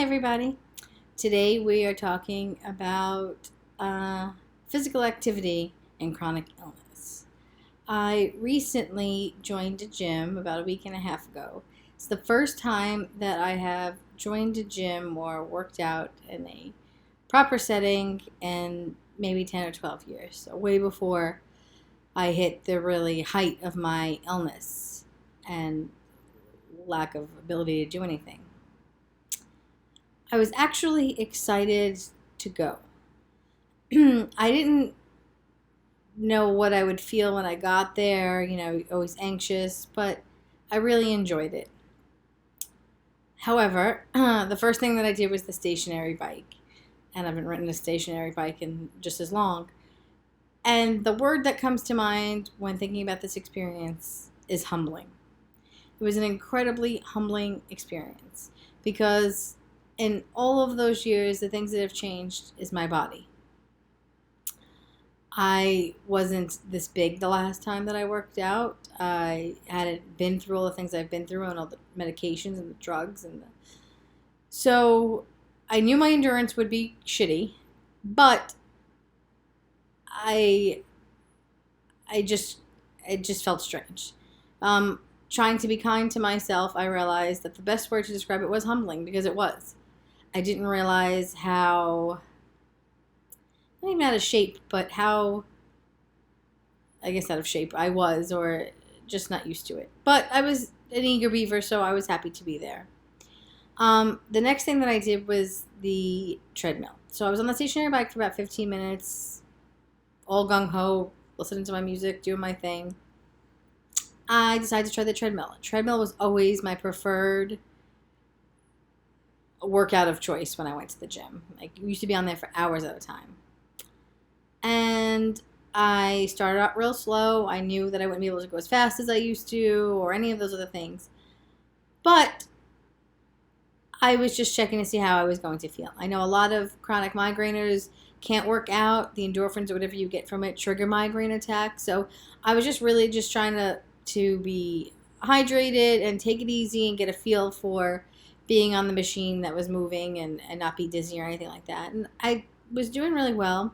everybody. Today we are talking about physical activity and chronic illness. I recently joined a gym about a week and a half ago. It's the first time that I have joined a gym or worked out in a proper setting in maybe 10 or 12 years. So way before I hit the really height of my illness and lack of ability to do anything. I was actually excited to go. I didn't know what I would feel when I got there, always anxious, but I really enjoyed it. However, the first thing that I did was the stationary bike, and I haven't ridden a stationary bike in just as long. And the word that comes to mind when thinking about this experience is humbling. It was an incredibly humbling experience because in all of those years, the things that have changed is my body. I wasn't this big the last time that I worked out. I hadn't been through all the things I've been through and all the medications and the drugs. So I knew my endurance would be shitty, but it just felt strange. Trying to be kind to myself, I realized that the best word to describe it was humbling, because it was. I didn't realize how, not even out of shape, but how, I guess out of shape I was, or just not used to it. But I was an eager beaver, so I was happy to be there. The next thing that I did was the treadmill. So I was on the stationary bike for about 15 minutes, all gung-ho, listening to my music, doing my thing. I decided to try the treadmill. Treadmill was always my preferred workout of choice when I went to the gym. I used to be on there for hours at a time. And I started out real slow. I knew that I wouldn't be able to go as fast as I used to or any of those other things. But I was just checking to see how I was going to feel. I know a lot of chronic migraineurs can't work out. The endorphins or whatever you get from it trigger migraine attacks. So I was just really just trying to be hydrated and take it easy and get a feel for being on the machine that was moving and not be dizzy or anything like that. And I was doing really well.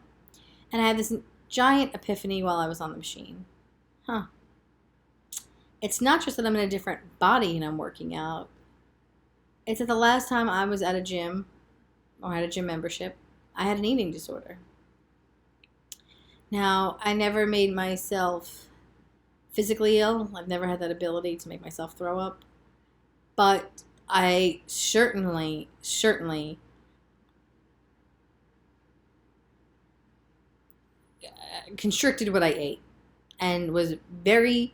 And I had this giant epiphany while I was on the machine. It's not just that I'm in a different body and I'm working out. It's that the last time I was at a gym or had a gym membership, I had an eating disorder. Now, I never made myself physically ill. I've never had that ability to make myself throw up. But I certainly constricted what I ate and was very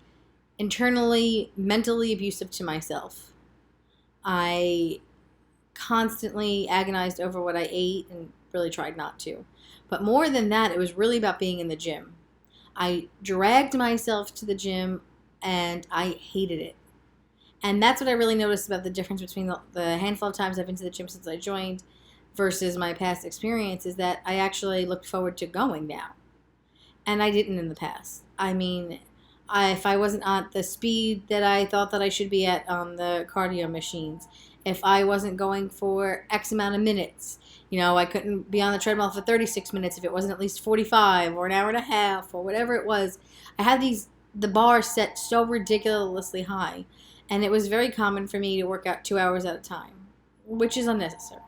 internally, mentally abusive to myself. I constantly agonized over what I ate and really tried not to. But more than that, it was really about being in the gym. I dragged myself to the gym and I hated it. And that's what I really noticed about the difference between the handful of times I've been to the gym since I joined versus my past experience, is that I actually looked forward to going now. And I didn't in the past. I mean, if I wasn't at the speed that I thought that I should be at on the cardio machines, if I wasn't going for X amount of minutes, I couldn't be on the treadmill for 36 minutes if it wasn't at least 45 or an hour and a half or whatever it was. I had the bar set so ridiculously high. And it was very common for me to work out 2 hours at a time, which is unnecessary.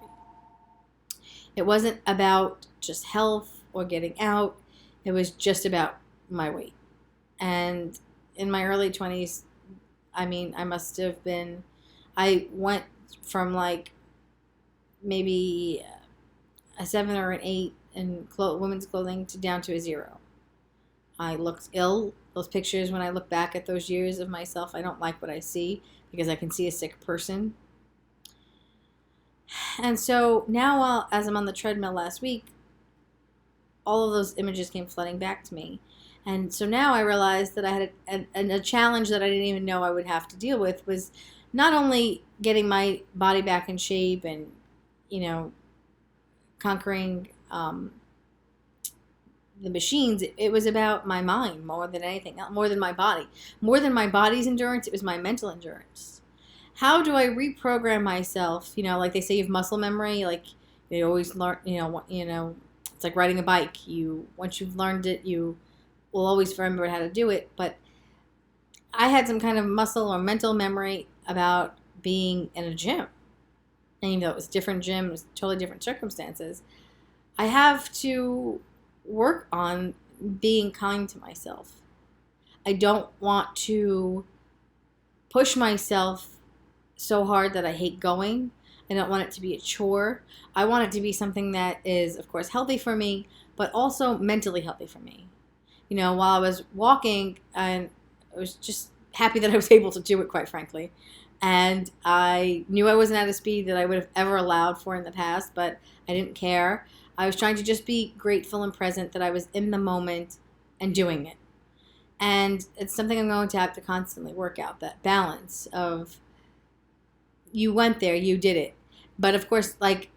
It wasn't about just health or getting out. It was just about my weight. And in my early 20s, I went from like maybe a 7 or an 8 in women's clothing to down to a 0. I looked ill. Those pictures, when I look back at those years of myself, I don't like what I see because I can see a sick person. And so now, as I'm on the treadmill last week, all of those images came flooding back to me. And so now I realized that I had a challenge that I didn't even know I would have to deal with, was not only getting my body back in shape and, conquering the machines. It was about my mind more than anything else, more than my body. More than my body's endurance, it was my mental endurance. how do I reprogram myself? You know, like they say, you have muscle memory. Like they always learn. It's like riding a bike. Once you've learned it, you will always remember how to do it. But I had some kind of muscle or mental memory about being in a gym, and even though it was a different gym, it was totally different circumstances. I have to work on being kind to myself. I don't want to push myself so hard that I hate going. I don't want it to be a chore. I want it to be something that is, of course, healthy for me, but also mentally healthy for me. You know, while I was walking, and I was just happy that I was able to do it, quite frankly. And I knew I wasn't at a speed that I would have ever allowed for in the past, but I didn't care. I was trying to just be grateful and present that I was in the moment and doing it. And it's something I'm going to have to constantly work out, that balance of you went there, you did it. But of course, like,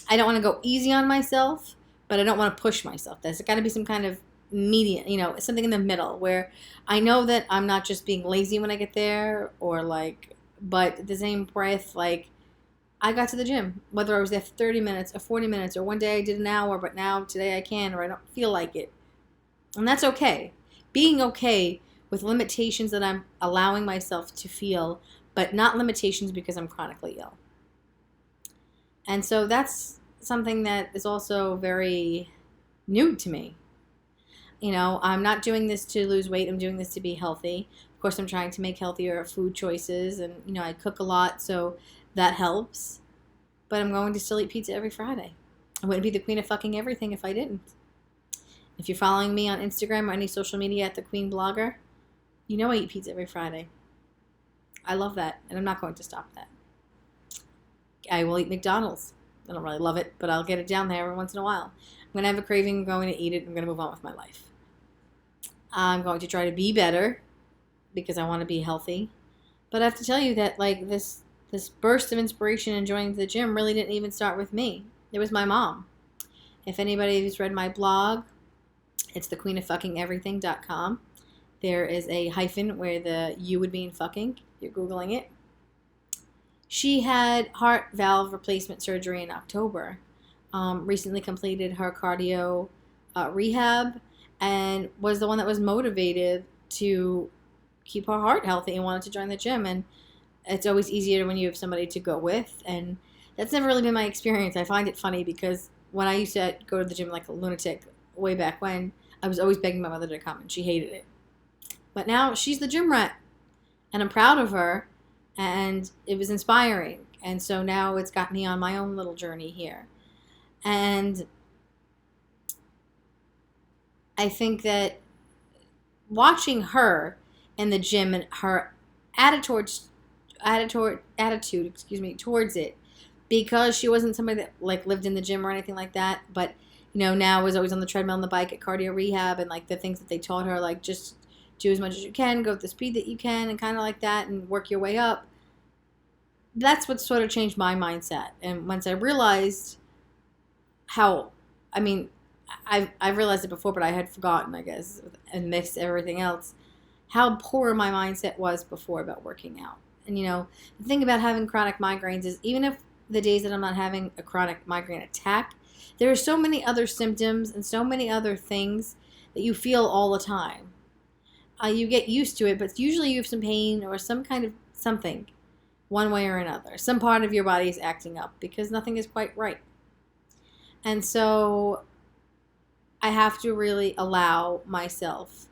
I don't want to go easy on myself, but I don't want to push myself. There's got to be some kind of median, something in the middle where I know that I'm not just being lazy when I get there, or like, but at the same breath, like, I got to the gym, whether I was there for 30 minutes or 40 minutes, or one day I did an hour, but now today I can, or I don't feel like it. And that's okay. Being okay with limitations that I'm allowing myself to feel, but not limitations because I'm chronically ill. And so that's something that is also very new to me. I'm not doing this to lose weight. I'm doing this to be healthy. Of course, I'm trying to make healthier food choices, and, I cook a lot, so that helps. But I'm going to still eat pizza every Friday. I wouldn't be the queen of fucking everything if I didn't. If you're following me on Instagram or any social media at the Queen Blogger, you know I eat pizza every Friday. I love that, and I'm not going to stop that. I will eat McDonald's. I don't really love it, but I'll get it down there every once in a while. I'm going to have a craving, I'm going to eat it, I'm going to move on with my life. I'm going to try to be better because I want to be healthy. But I have to tell you that, like, this burst of inspiration in joining the gym really didn't even start with me. It was my mom. If anybody has read my blog, it's thequeenoffuckingeverything.com. There is a hyphen where the U would be in fucking. You're Googling it. She had heart valve replacement surgery in October. Recently completed her cardio rehab, and was the one that was motivated to keep her heart healthy and wanted to join the gym. And it's always easier when you have somebody to go with. And that's never really been my experience. I find it funny because when I used to go to the gym like a lunatic way back when, I was always begging my mother to come, and she hated it. But now she's the gym rat, and I'm proud of her, and it was inspiring. And so now it's got me on my own little journey here. And I think that watching her in the gym and her attitude towards it, because she wasn't somebody that like lived in the gym or anything like that, but now was always on the treadmill and the bike at cardio rehab, and like the things that they taught her, like just do as much as you can, go at the speed that you can, and kind of like that, and work your way up. That's what sort of changed my mindset. And once I realized I've realized it before, but I had forgotten, I guess, and mixed everything else, how poor my mindset was before about working out. And, the thing about having chronic migraines is, even if the days that I'm not having a chronic migraine attack, there are so many other symptoms and so many other things that you feel all the time. You get used to it, but usually you have some pain or some kind of something, one way or another. Some part of your body is acting up because nothing is quite right. And so I have to really allow myself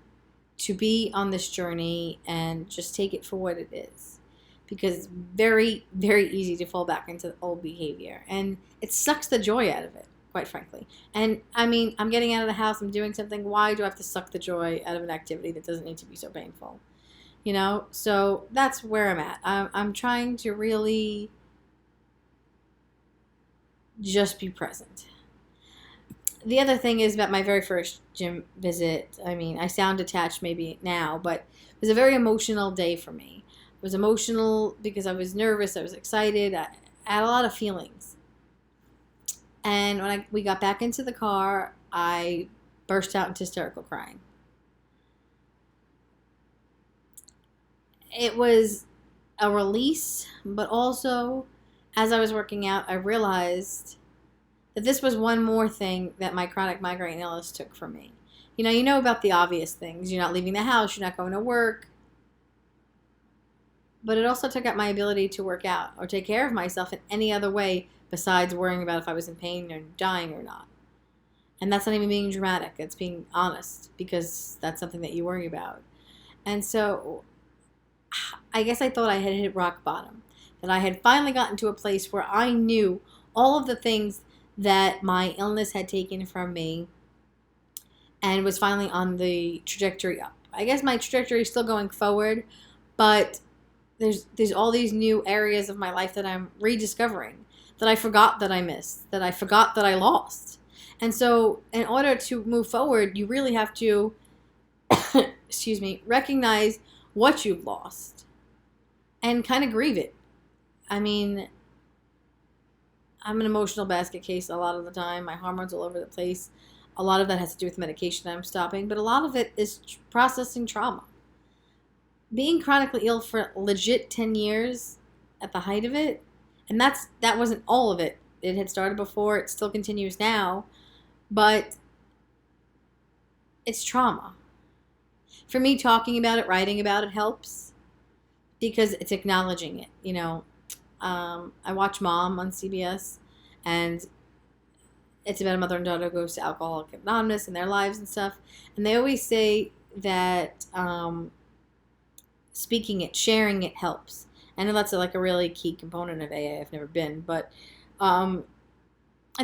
to be on this journey and just take it for what it is. Because it's very, very easy to fall back into old behavior. And it sucks the joy out of it, quite frankly. And I'm getting out of the house, I'm doing something. Why do I have to suck the joy out of an activity that doesn't need to be so painful? So that's where I'm at. I'm trying to really just be present. The other thing is about my very first gym visit. I sound detached maybe now, but it was a very emotional day for me. It was emotional because I was nervous, I was excited, I had a lot of feelings. And when we got back into the car, I burst out into hysterical crying. It was a release, but also as I was working out, I realized that this was one more thing that my chronic migraine illness took from me. You know about the obvious things. You're not leaving the house, you're not going to work. But it also took out my ability to work out or take care of myself in any other way besides worrying about if I was in pain or dying or not. And that's not even being dramatic. It's being honest, because that's something that you worry about. And so I guess I thought I had hit rock bottom, that I had finally gotten to a place where I knew all of the things that my illness had taken from me and was finally on the trajectory up. I guess my trajectory is still going forward, but there's all these new areas of my life that I'm rediscovering, that I forgot that I missed, that I forgot that I lost. And so in order to move forward, you really have to, excuse me, recognize what you've lost and kind of grieve it. I mean, I'm an emotional basket case a lot of the time. My hormones all over the place. A lot of that has to do with medication I'm stopping, but a lot of it is processing trauma. Being chronically ill for legit 10 years at the height of it, and that wasn't all of it. It had started before, it still continues now, but it's trauma. For me, talking about it, writing about it helps, because it's acknowledging it. I watch Mom on CBS, and it's about a mother and daughter who goes to Alcoholics Anonymous and their lives and stuff, and they always say that speaking it, sharing it helps. I know that's like a really key component of AA. I've never been, but I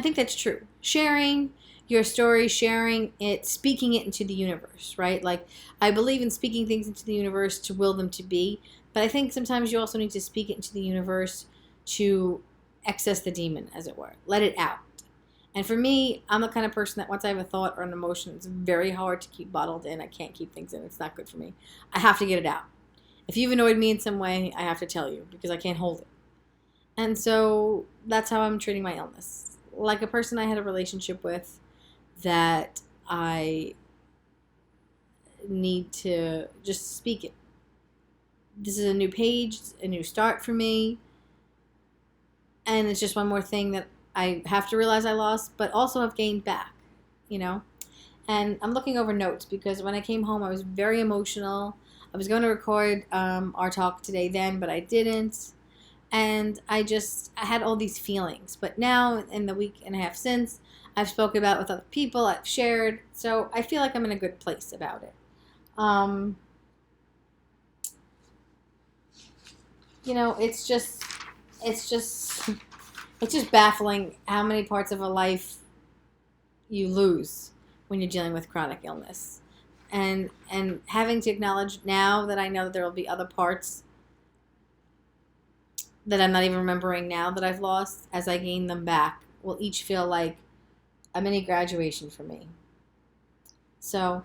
think that's true. Sharing your story, sharing it, speaking it into the universe, right? Like, I believe in speaking things into the universe to will them to be, but I think sometimes you also need to speak it into the universe to access the demon, as it were. Let it out. And for me, I'm the kind of person that once I have a thought or an emotion, it's very hard to keep bottled in. I can't keep things in. It's not good for me. I have to get it out. If you've annoyed me in some way, I have to tell you, because I can't hold it. And so that's how I'm treating my illness. Like a person I had a relationship with that I need to just speak it. This is a new page, a new start for me. And it's just one more thing that I have to realize I lost, but also have gained back, And I'm looking over notes, because when I came home, I was very emotional. I was going to record our talk today then, but I didn't. And I had all these feelings. But now, in the week and a half since, I've spoken about it with other people, I've shared. So I feel like I'm in a good place about it. It's just baffling how many parts of a life you lose when you're dealing with chronic illness. And having to acknowledge now that I know that there will be other parts that I'm not even remembering now that I've lost, as I gain them back, will each feel like a mini graduation for me. So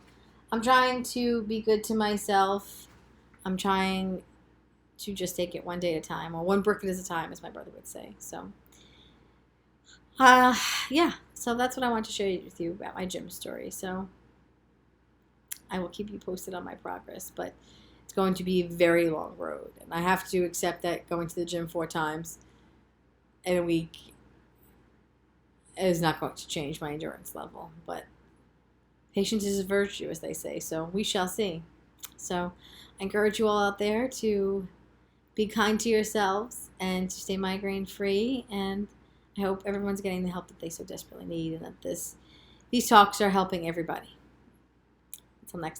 I'm trying to be good to myself. I'm trying to just take it one day at a time, or one brick at a time, as my brother would say. So, yeah. So that's what I want to share with you about my gym story. So I will keep you posted on my progress, but it's going to be a very long road. And I have to accept that going to the gym 4 times in a week is not going to change my endurance level. But patience is a virtue, as they say. So we shall see. So I encourage you all out there to be kind to yourselves and to stay migraine free. And I hope everyone's getting the help that they so desperately need, and that these talks are helping everybody. Until next time.